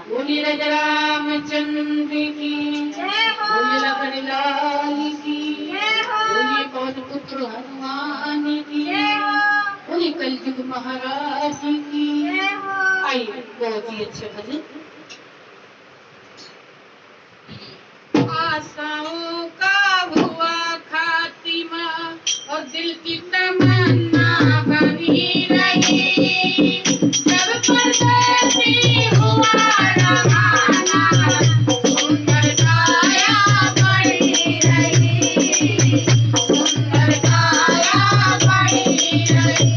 बोली राजा रामचंद्र की बोली लखन लाल की बोली पवन पुत्र हनुमान की बोली कलयुग महाराज की। आइए बहुत ही अच्छे भजन। आशाओं का हुआ खातिमा और दिल की तमन्ना बनी रही, जब परदेसी हुआ रवाना सुंदर काया बनी रही, सुंदर काया बनी रही।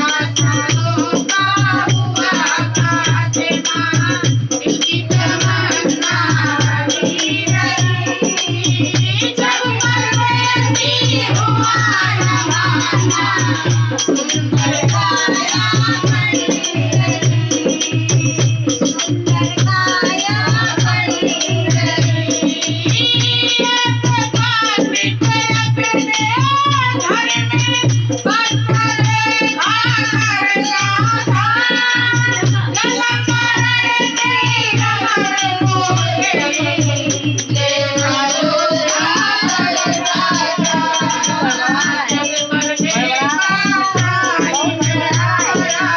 आशाओं का हुआ खातिमा दिल की तमन्ना बनी रही, जब परदेसी हुआ रवाना सुंदर काया बनी रही, सुंदर काया बनी रही। एक बार अपने घर में पत्थर खा गया था, जन्म मरने रगड़ मोरे ले आयो राजा, जन्म मरने का टाइम आया,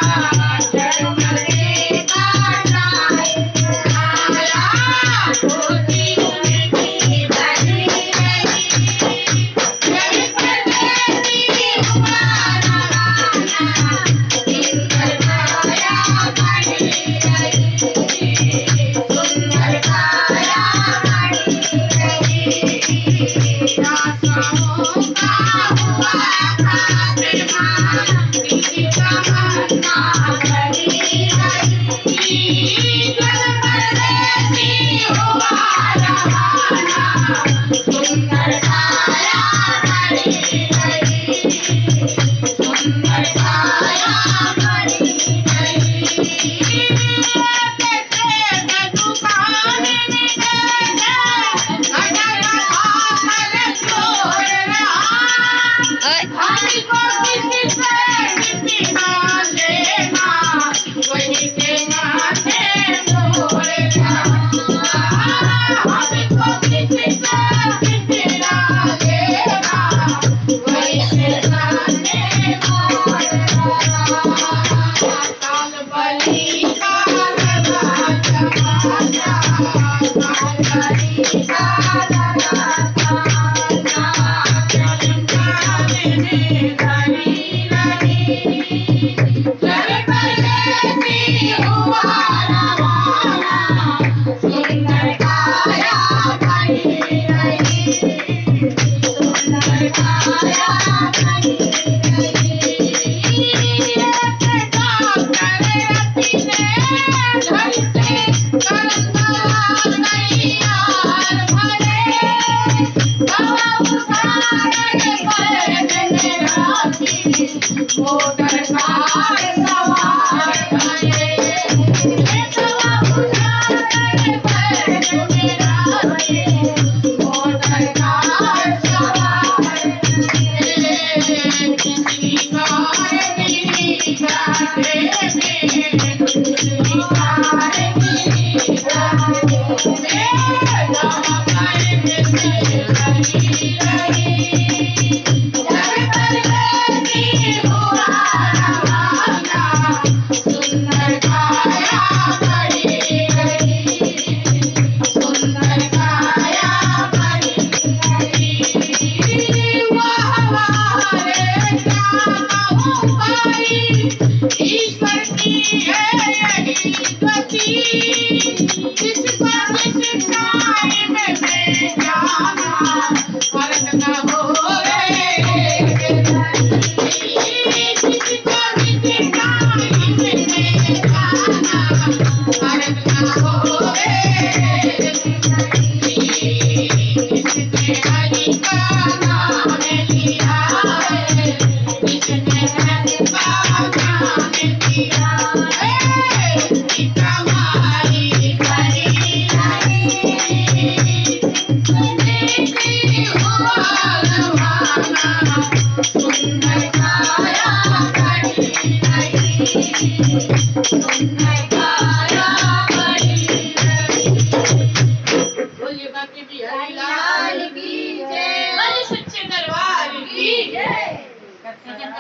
जन्म मरने का टाइम आया। होती उनकी बनी रही, जब परदेसी हुआ रवाना सुंदर काया बनी रही, सुंदर काया बनी रही। आशाओं का हुआ खातिमा दिल की तमन्ना बनी रही, जब परदेसी हुआ रवाना सुंदर काया बनी रही, सुंदर काया बनी रही। कैसे मैं दुकान में गया घटा खाकर छोड़ रहा, भाई को किसी से मिला लेना वही के माथे मोड़ रहा, भाई को किसी से मिला लेना वही के माथे मोड़ रहा। काल बलि का लगा जमाना, काल बलि का लगा जमाना, जन्म मरने बनी रही, जब परदेसी हुआ रवाना सुंदर काया बनी रही, सुंदर काया बनी रही। एक डॉक्टर रति ने घर से करंदा तैयार भरे, दवा उठाने बैठने राती मोटर कार सवार भरे, दवा उठाने बैठने राती मोटर कार सवार भरे। किसी कार मिली घाटे में, दूसरी कार मिली घाटे में, दवा पैसे बनी रही, जब परदेसी हुआ रवाना सुंदर काया बनी रही, सुंदर काया बनी रही। वाह वाह रे क्या कहूँ भाई, ईश्वर की है यही गति, जिसको जिस टाइम में जाना फर्क न हो रे गति, जिसको जिस टाइम में जाना फर्क न हो रे गति। जिसने हरि का नाम लिया है, जिसने हरि का नाम लिया है, कमाई करी नहीं, परदेसी हुआ रवाना सुंदर काया बनी रही, सुंदर काया त्याच्यात